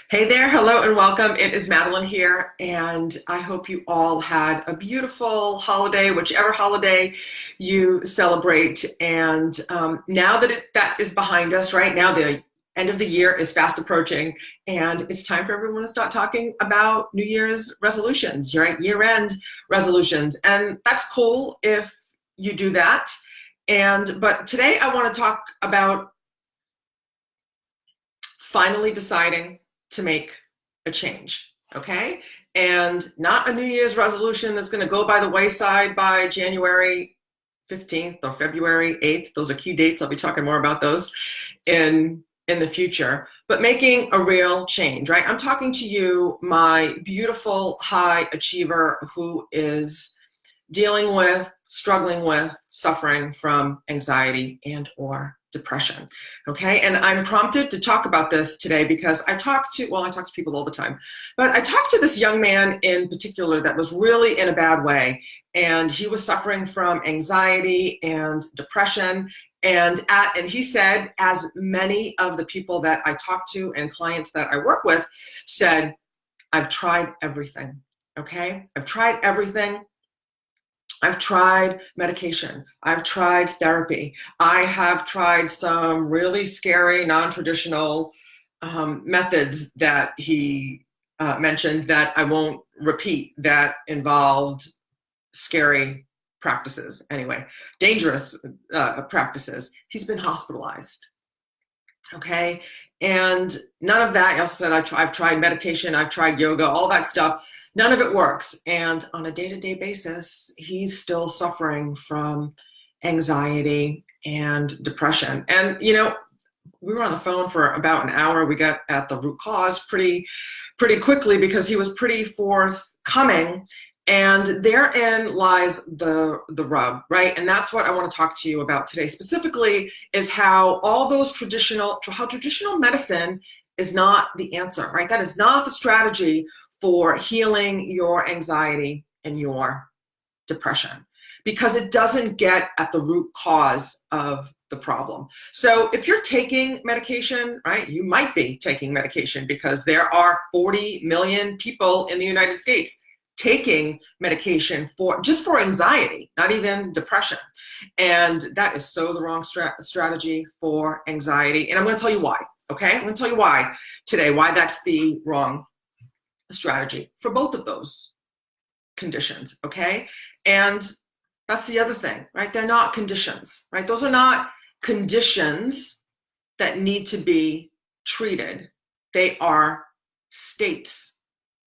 Hey there, hello and welcome. It is Madeline here, and I hope you all had a beautiful holiday, whichever holiday you celebrate. And now that that is behind us, right now the end of the year is fast approaching, and it's time for everyone to start talking about New Year's resolutions, right? Year-end resolutions, and that's cool if you do that. But today I want to talk about finally deciding to make a change, okay? And not a New Year's resolution that's going to go by the wayside by January 15th or February 8th. Those are key dates. I'll be talking more about those in the future, but making a real change, right? I'm talking to you, my beautiful high achiever who is dealing with, struggling with, suffering from anxiety and or depression, okay? And I'm prompted to talk about this today because I talk to people all the time, but I talked to this young man in particular that was really in a bad way, and he was suffering from anxiety and depression, and he said, as many of the people that I talk to and clients that I work with said, I've tried everything, okay? I've tried everything. I've tried medication. I've tried therapy. I have tried some really scary, non-traditional methods that he mentioned that I won't repeat, that involved scary practices. Anyway, dangerous practices. He's been hospitalized. Okay, and none of that. I also said I've tried meditation, I've tried yoga, all that stuff. None of it works. And on a day-to-day basis, he's still suffering from anxiety and depression. And you know, we were on the phone for about an hour. We got at the root cause pretty quickly because he was pretty forthcoming. And therein lies the rub, right? And that's what I want to talk to you about today specifically, is how traditional medicine is not the answer, right? That is not the strategy for healing your anxiety and your depression, because it doesn't get at the root cause of the problem. So if you're taking medication, right, you might be taking medication because there are 40 million people in the United States taking medication just for anxiety, not even depression. And that is so the wrong strategy for anxiety. And I'm going to tell you why, okay? I'm going to tell you why today, why that's the wrong strategy for both of those conditions, okay? And that's the other thing, right? They're not conditions, right? Those are not conditions that need to be treated. They are states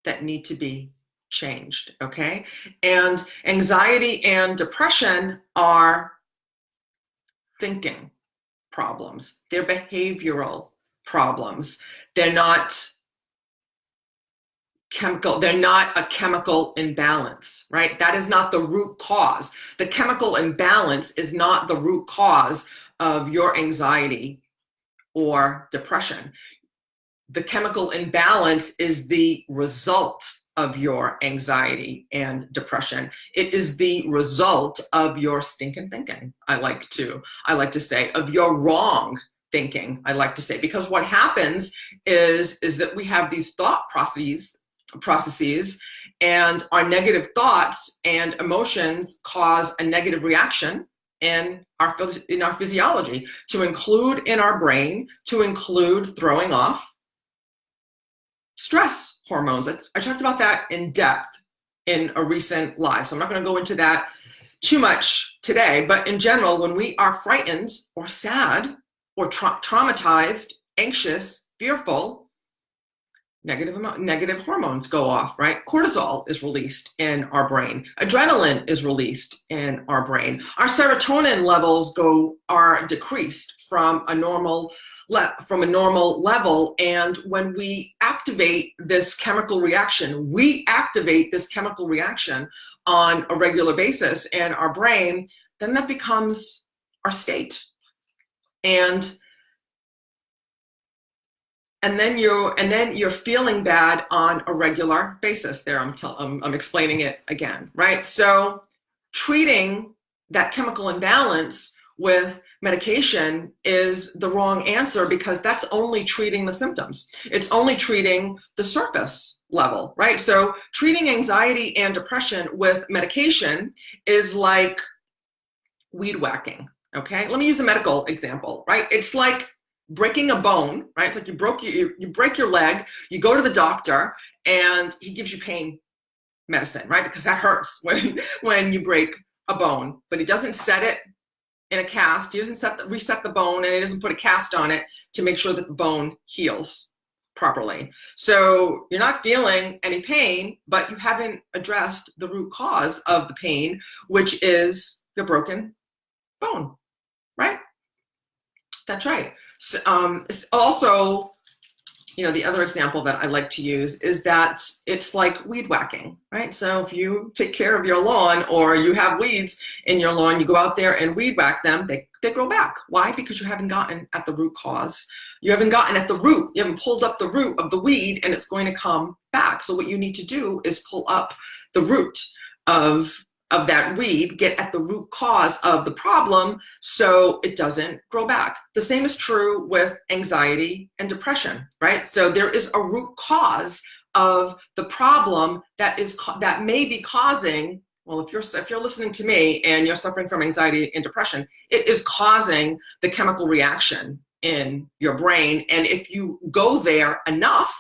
that need to be changed, okay? And anxiety and depression are thinking problems. They're behavioral problems. They're not chemical. They're not a chemical imbalance, right? That is not the root cause. The chemical imbalance is not the root cause of your anxiety or depression. The chemical imbalance is the result of your anxiety and depression. It is the result of your stinking thinking, I like to say, of your wrong thinking, I like to say, because what happens is that we have these thought processes, and our negative thoughts and emotions cause a negative reaction in our physiology, to include in our brain, to include throwing off stress hormones. I talked about that in depth in a recent live, so I'm not going to go into that too much today, but in general, when we are frightened or sad or traumatized, anxious, fearful, negative hormones go off, right? Cortisol is released in our brain. Adrenaline is released in our brain. Our serotonin levels are decreased from a normal level. And when we activate this chemical reaction, on a regular basis in our brain, then that becomes our state. And then you're feeling bad on a regular basis. There, I'm explaining it again, right? So treating that chemical imbalance with medication is the wrong answer, because that's only treating the symptoms. It's only treating the surface level, right? So treating anxiety and depression with medication is like weed whacking, okay? Let me use a medical example, right? It's like breaking a bone, right? It's like you break your leg, you go to the doctor, and he gives you pain medicine, right? Because that hurts when you break a bone, but he doesn't set it in a cast. He doesn't reset the bone, and he doesn't put a cast on it to make sure that the bone heals properly. So you're not feeling any pain, but you haven't addressed the root cause of the pain, which is your broken bone, right? That's right. So, also, the other example that I like to use is that it's like weed whacking, right? So if you take care of your lawn, or you have weeds in your lawn, you go out there and weed whack them, they grow back. Why? Because you haven't gotten at the root cause. You haven't gotten at the root. You haven't pulled up the root of the weed, and it's going to come back. So what you need to do is pull up the root of that weed, get at the root cause of the problem so it doesn't grow back. The same is true with anxiety and depression, right? So there is a root cause of the problem that may be causing, well, if you're listening to me and you're suffering from anxiety and depression, it is causing the chemical reaction in your brain. And if you go there enough,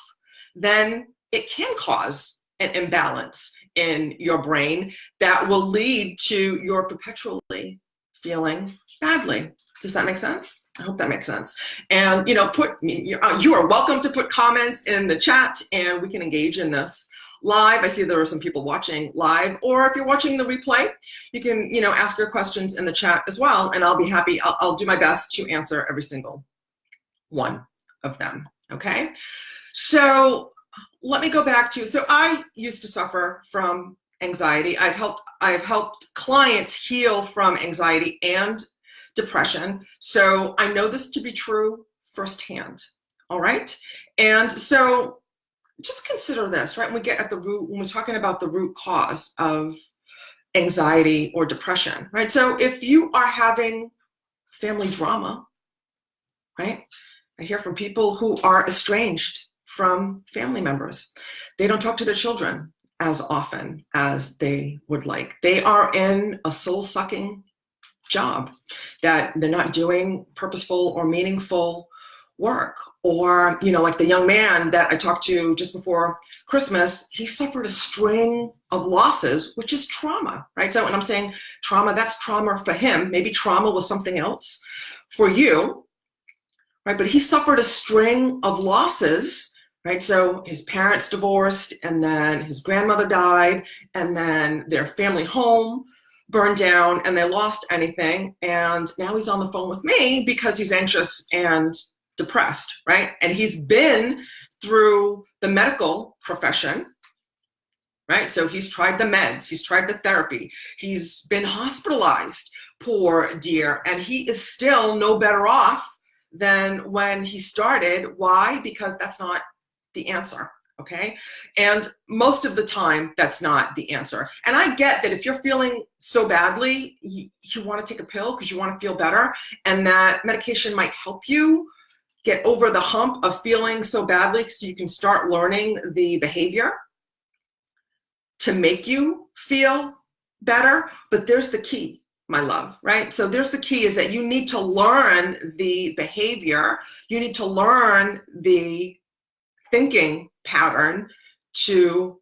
then it can cause an imbalance in your brain that will lead to your perpetually feeling badly. Does that make sense? I hope that makes sense. And you are welcome to put comments in the chat, and we can engage in this live. I see there are some people watching live, or if you're watching the replay, you can ask your questions in the chat as well, and I'll be happy. I'll do my best to answer every single one of them. Okay, so let me go back to, so I used to suffer from anxiety. I've helped clients heal from anxiety and depression. So I know this to be true firsthand. All right. And so just consider this, right? When we get at the root, when we're talking about the root cause of anxiety or depression, right? So if you are having family drama, right? I hear from people who are estranged from family members. They don't talk to their children as often as they would like. They are in a soul-sucking job that they're not doing purposeful or meaningful work. Or, like the young man that I talked to just before Christmas, he suffered a string of losses, which is trauma, right? So when I'm saying trauma, that's trauma for him. Maybe trauma was something else for you, right? But he suffered a string of losses, right? So his parents divorced, and then his grandmother died, and then their family home burned down, and they lost anything. And now he's on the phone with me because he's anxious and depressed, right? And he's been through the medical profession, right? So he's tried the meds, he's tried the therapy, he's been hospitalized, poor dear, and he is still no better off than when he started. Why? Because that's not the answer, okay? And most of the time, that's not the answer. And I get that if you're feeling so badly, you want to take a pill because you want to feel better, and that medication might help you get over the hump of feeling so badly so you can start learning the behavior to make you feel better. But there's the key, my love, right? So there's the key, is that you need to learn the behavior. You need to learn the thinking pattern to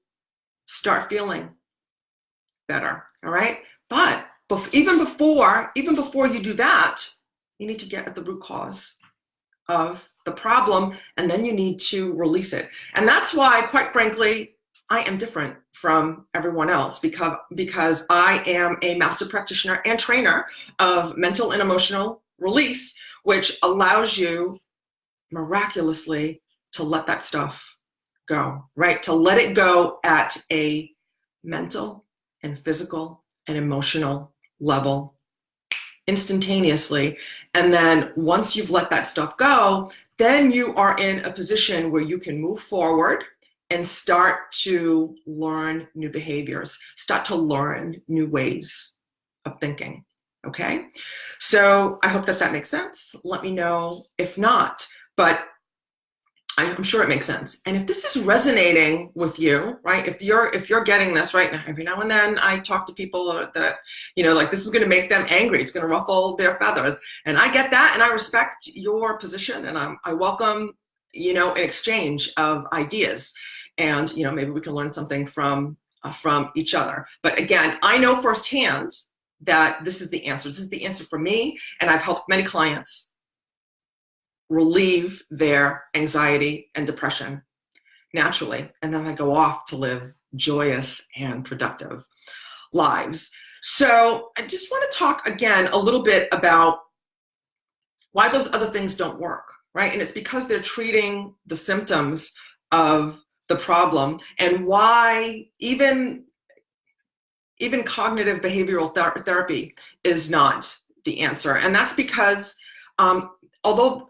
start feeling better, all right? But even before you do that, you need to get at the root cause of the problem, and then you need to release it. And that's why, quite frankly, I am different from everyone else, because I am a master practitioner and trainer of mental and emotional release, which allows you miraculously to let that stuff go, right? To let it go at a mental and physical and emotional level instantaneously. And then once you've let that stuff go, then you are in a position where you can move forward and start to learn new behaviors, start to learn new ways of thinking, Okay, so I hope that that makes sense. Let me know if not, but I'm sure it makes sense. And if this is resonating with you, right? If you're getting this right now, every now and then I talk to people that, like this is going to make them angry. It's going to ruffle their feathers, and I get that, and I respect your position, and I welcome, an exchange of ideas, and maybe we can learn something from each other. But again, I know firsthand that this is the answer. This is the answer for me, and I've helped many clients relieve their anxiety and depression naturally, and then they go off to live joyous and productive lives. So I just want to talk again a little bit about why those other things don't work, right? And it's because they're treating the symptoms of the problem, and why even cognitive behavioral therapy is not the answer. And that's because although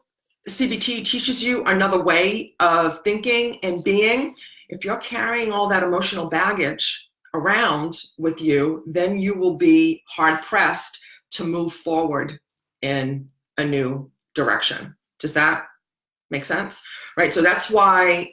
CBT teaches you another way of thinking and being, if you're carrying all that emotional baggage around with you, then you will be hard pressed to move forward in a new direction. Does that make sense? Right? So that's why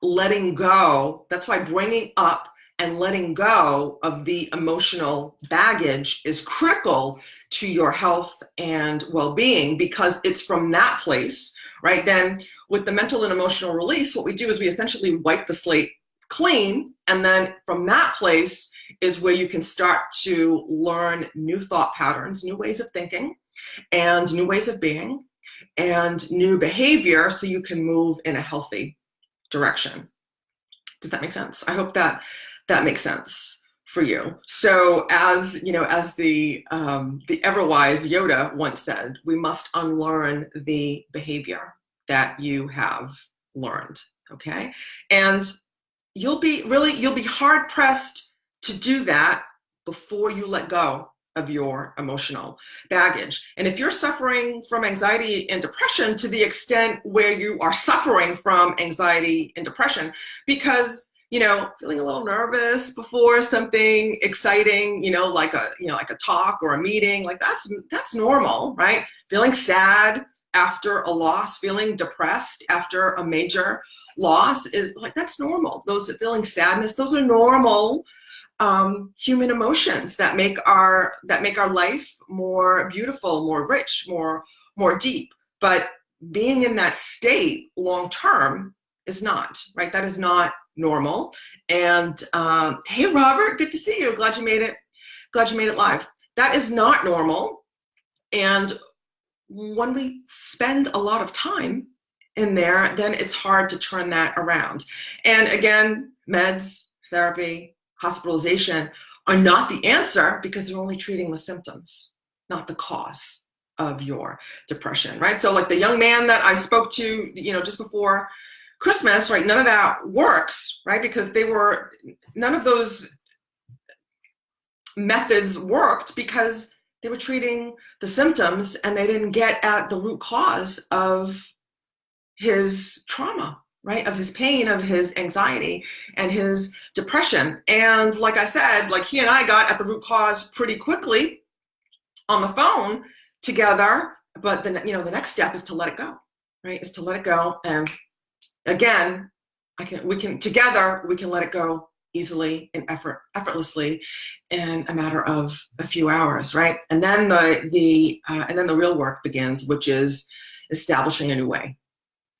letting go, that's why bringing up and letting go of the emotional baggage is critical to your health and well-being, because it's from that place, right? Then with the mental and emotional release, what we do is we essentially wipe the slate clean, and then from that place is where you can start to learn new thought patterns, new ways of thinking, and new ways of being, and new behavior, so you can move in a healthy direction. Does that make sense? I hope that makes sense for you. So as the ever-wise Yoda once said, we must unlearn the behavior that you have learned, okay? And you'll be hard pressed to do that before you let go of your emotional baggage. And if you're suffering from anxiety and depression to the extent where you are suffering from anxiety and depression because feeling a little nervous before something exciting, like a talk or a meeting, like that's normal, right? Feeling sad after a loss, feeling depressed after a major loss is like, that's normal. Those feeling sadness, those are normal human emotions that make our life more beautiful, more rich, more deep. But being in that state long term is not, right? That is not normal. And hey, Robert, good to see you. Glad you made it live. That is not normal. And when we spend a lot of time in there, then it's hard to turn that around. And again, meds, therapy, hospitalization are not the answer, because they're only treating the symptoms, not the cause of your depression, right? So like the young man that I spoke to, just before Christmas, right? None of that works, right? Because none of those methods worked, because they were treating the symptoms and they didn't get at the root cause of his trauma, right? Of his pain, of his anxiety and his depression. And like I said, like he and I got at the root cause pretty quickly on the phone together. But then, the next step is to let it go, right? Is to let it go. And again, we can let it go easily and effortlessly in a matter of a few hours, right? And then the real work begins, which is establishing a new way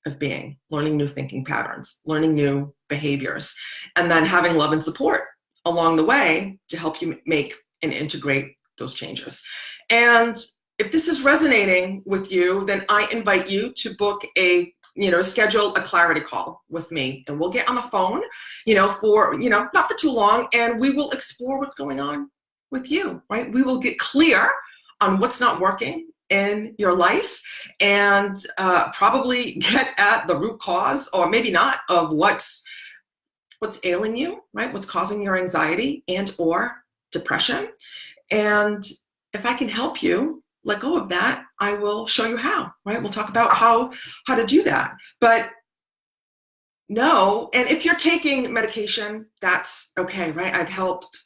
of being, learning new thinking patterns, learning new behaviors, and then having love and support along the way to help you make and integrate those changes. And if this is resonating with you, then I invite you to book schedule a clarity call with me, and we'll get on the phone, for, not for too long, and we will explore what's going on with you, right? We will get clear on what's not working in your life, and probably get at the root cause, or maybe not, of what's ailing you, right? What's causing your anxiety and or depression. And if I can help you let go of that, I will show you how, right? We'll talk about how to do that. But no, and if you're taking medication, that's okay, right? I've helped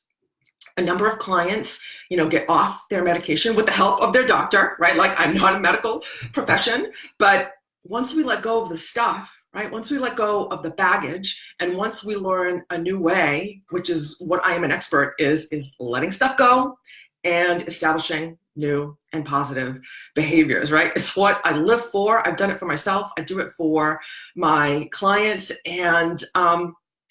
a number of clients, get off their medication with the help of their doctor, right? Like, I'm not a medical profession, but once we let go of the stuff, right? Once we let go of the baggage, and once we learn a new way, which is what I am an expert is letting stuff go and establishing new and positive behaviors, right? It's what I live for. I've done it for myself. I do it for my clients. And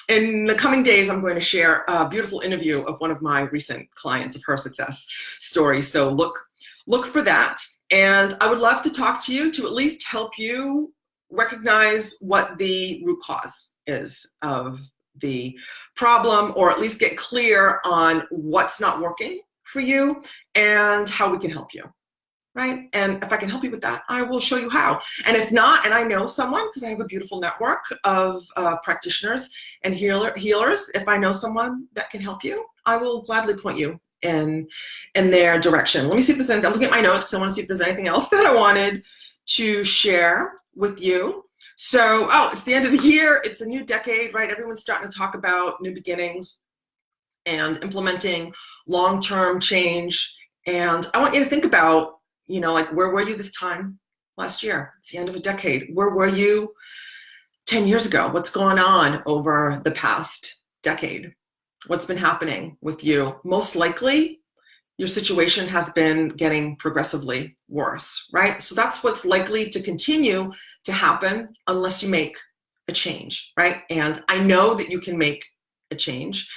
in the coming days, I'm going to share a beautiful interview of one of my recent clients, of her success story. So look for that. And I would love to talk to you to at least help you recognize what the root cause is of the problem, or at least get clear on what's not working for you and how we can help you. Right? And if I can help you with that, I will show you how. And if not, and I know someone, because I have a beautiful network of practitioners and healers, if I know someone that can help you, I will gladly point you in their direction. Let me see if there's anything. I'm looking at my notes because I want to see if there's anything else that I wanted to share with you. So, it's the end of the year. It's a new decade, right? Everyone's starting to talk about new beginnings and implementing long-term change. And I want you to think about, like, where were you this time last year? It's the end of a decade. Where were you 10 years ago? What's going on over the past decade? What's been happening with you? Most likely, your situation has been getting progressively worse, right? So that's what's likely to continue to happen unless you make a change, right? And I know that you can make a change.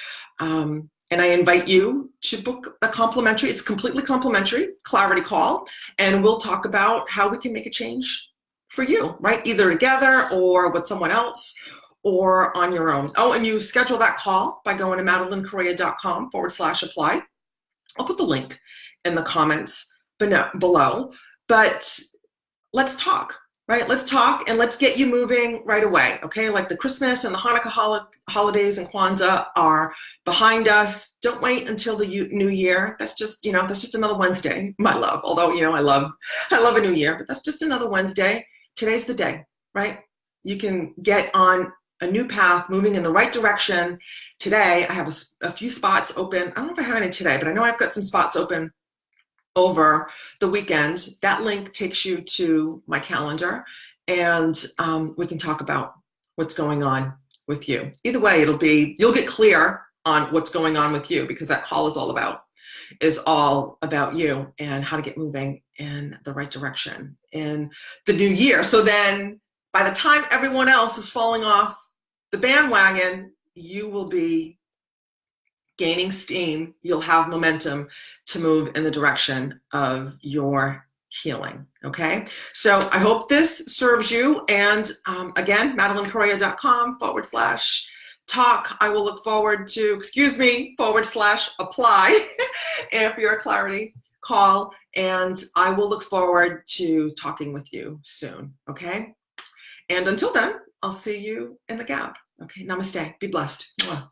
And I invite you to book a complimentary, it's completely complimentary, clarity call, and we'll talk about how we can make a change for you, right? Either together or with someone else or on your own. Oh, and you schedule that call by going to madelinecorrea.com/apply. I'll put the link in the comments below, but let's talk. Right, let's talk and let's get you moving right away, okay? Like the Christmas and the Hanukkah holidays and Kwanzaa are behind us. Don't wait until the new year. That's just, that's just another Wednesday, my love. Although, I love a new year, but that's just another Wednesday. Today's the day, right? You can get on a new path, moving in the right direction. Today, I have a few spots open. I don't know if I have any today, but I know I've got some spots open over the weekend. That link takes you to my calendar, and we can talk about what's going on with you. Either way, you'll get clear on what's going on with you, because that call is all about you and how to get moving in the right direction in the new year. So then by the time everyone else is falling off the bandwagon, you will be gaining steam. You'll have momentum to move in the direction of your healing, okay? So I hope this serves you. And again, madelinecorrea.com/talk. I will look forward to, /apply if you're a clarity call. And I will look forward to talking with you soon, okay? And until then, I'll see you in the gap. Okay, namaste. Be blessed. Mwah.